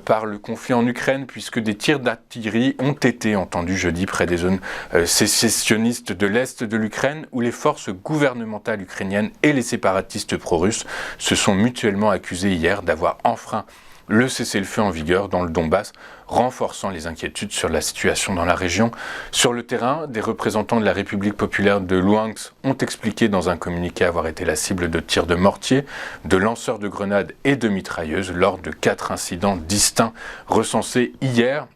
par le conflit en Ukraine, puisque des tirs d'artillerie ont été entendus jeudi près des zones sécessionnistes de l'Est de l'Ukraine, où les forces gouvernementales ukrainiennes et les séparatistes pro-russes se sont mutuellement accusés hier d'avoir enfreint le cessez-le-feu en vigueur dans le Donbass, renforçant les inquiétudes sur la situation dans la région. Sur le terrain, des représentants de la République populaire de Louhansk ont expliqué dans un communiqué avoir été la cible de tirs de mortier, de lanceurs de grenades et de mitrailleuses lors de 4 incidents distincts recensés hier.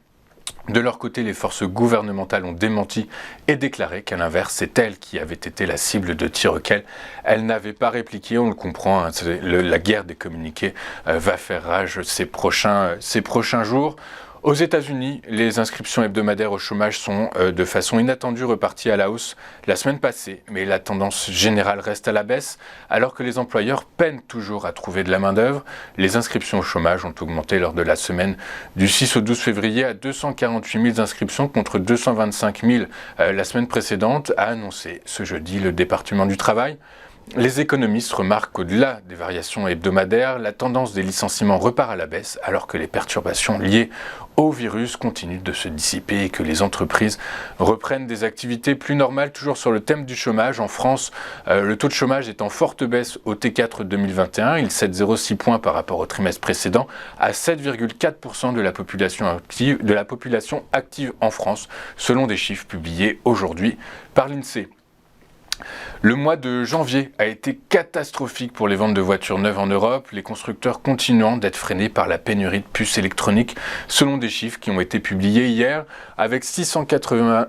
De leur côté, les forces gouvernementales ont démenti et déclaré qu'à l'inverse, c'est elles qui avaient été la cible de tirs auxquels elles n'avaient pas répliqué. On le comprend, hein, la guerre des communiqués va faire rage ces prochains jours. Aux États-Unis, les inscriptions hebdomadaires au chômage sont de façon inattendue reparties à la hausse la semaine passée, mais la tendance générale reste à la baisse, alors que les employeurs peinent toujours à trouver de la main-d'œuvre. Les inscriptions au chômage ont augmenté lors de la semaine du 6 au 12 février à 248 000 inscriptions contre 225 000 la semaine précédente, a annoncé ce jeudi le département du travail. Les économistes remarquent qu'au-delà des variations hebdomadaires, la tendance des licenciements repart à la baisse alors que les perturbations liées au virus continuent de se dissiper et que les entreprises reprennent des activités plus normales. Toujours sur le thème du chômage, en France, le taux de chômage est en forte baisse au T4 2021. Il cède 0,6 points par rapport au trimestre précédent à 7,4% de la population active en France, selon des chiffres publiés aujourd'hui par l'INSEE. Le mois de janvier a été catastrophique pour les ventes de voitures neuves en Europe, les constructeurs continuant d'être freinés par la pénurie de puces électroniques, selon des chiffres qui ont été publiés hier, avec 682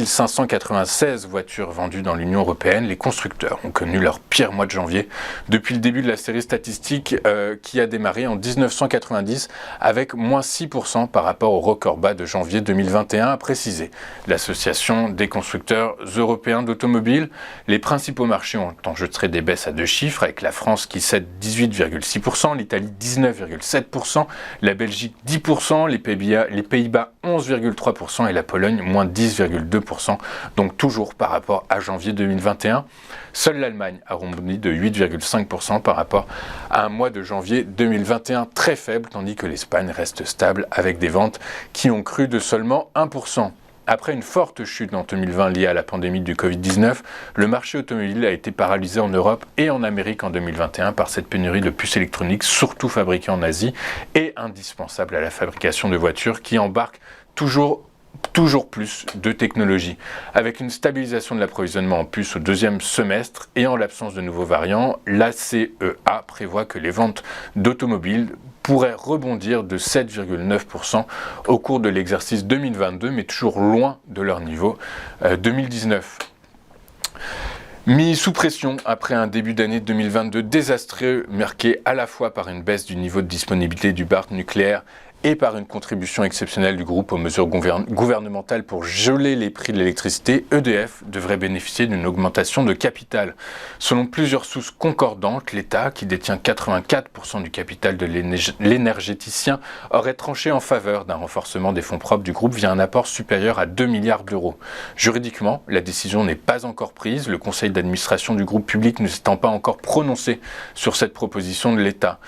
596 voitures vendues dans l'Union européenne. Les constructeurs ont connu leur pire mois de janvier depuis le début de la série statistique qui a démarré en 1990 avec moins 6% par rapport au record bas de janvier 2021, a précisé l'association des constructeurs européens d'automobiles. Les principaux marchés ont enregistré des baisses à 2 chiffres, avec la France qui cède 18,6%, l'Italie 19,7%, la Belgique 10%, les Pays-Bas 11,3% et la Pologne moins 10,2%, donc toujours par rapport à janvier 2021. Seule l'Allemagne a rebondi de 8,5% par rapport à un mois de janvier 2021 très faible, tandis que l'Espagne reste stable avec des ventes qui ont cru de seulement 1%. Après une forte chute en 2020 liée à la pandémie du Covid-19, le marché automobile a été paralysé en Europe et en Amérique en 2021 par cette pénurie de puces électroniques, surtout fabriquées en Asie et indispensables à la fabrication de voitures qui embarquent toujours plus de technologie. Avec une stabilisation de l'approvisionnement en puces au deuxième semestre et en l'absence de nouveaux variants, l'ACEA prévoit que les ventes d'automobiles pourraient rebondir de 7,9% au cours de l'exercice 2022, mais toujours loin de leur niveau 2019. Mis sous pression après un début d'année 2022 désastreux, marqué à la fois par une baisse du niveau de disponibilité du parc nucléaire et par une contribution exceptionnelle du groupe aux mesures gouvernementales pour geler les prix de l'électricité, EDF devrait bénéficier d'une augmentation de capital. Selon plusieurs sources concordantes, l'État, qui détient 84% du capital de l'énergéticien, aurait tranché en faveur d'un renforcement des fonds propres du groupe via un apport supérieur à 2 milliards d'euros. Juridiquement, la décision n'est pas encore prise, le conseil d'administration du groupe public ne s'étant pas encore prononcé sur cette proposition de l'État.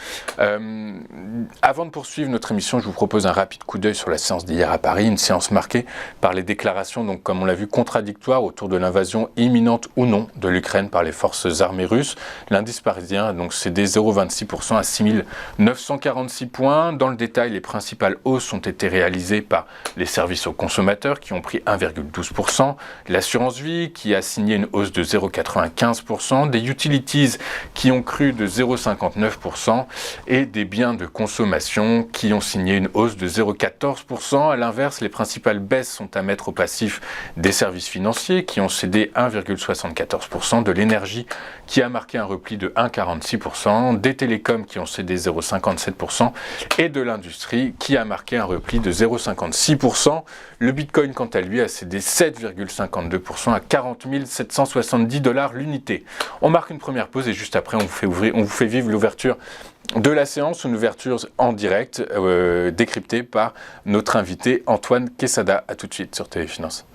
Avant de poursuivre notre émission, je vous propose un rapide coup d'œil sur la séance d'hier à Paris, une séance marquée par les déclarations, donc comme on l'a vu, contradictoires autour de l'invasion imminente ou non de l'Ukraine par les forces armées russes. L'indice parisien a donc cédé 0,26% à 6 946 points. Dans le détail, les principales hausses ont été réalisées par les services aux consommateurs qui ont pris 1,12%, l'assurance vie qui a signé une hausse de 0,95%, des utilities qui ont cru de 0,59% et des biens de consommation qui ont signé une hausse de 0,14%. À l'inverse, les principales baisses sont à mettre au passif des services financiers qui ont cédé 1,74%, de l'énergie qui a marqué un repli de 1,46%, des télécoms qui ont cédé 0,57% et de l'industrie qui a marqué un repli de 0,56%. Le Bitcoin, quant à lui, a cédé 7,52% à 40 770 $ l'unité. On marque une première pause et juste après, on vous fait vivre l'ouverture de la séance, une ouverture en direct décryptée par notre invité Antoine Quesada. A tout de suite sur Téléfinance.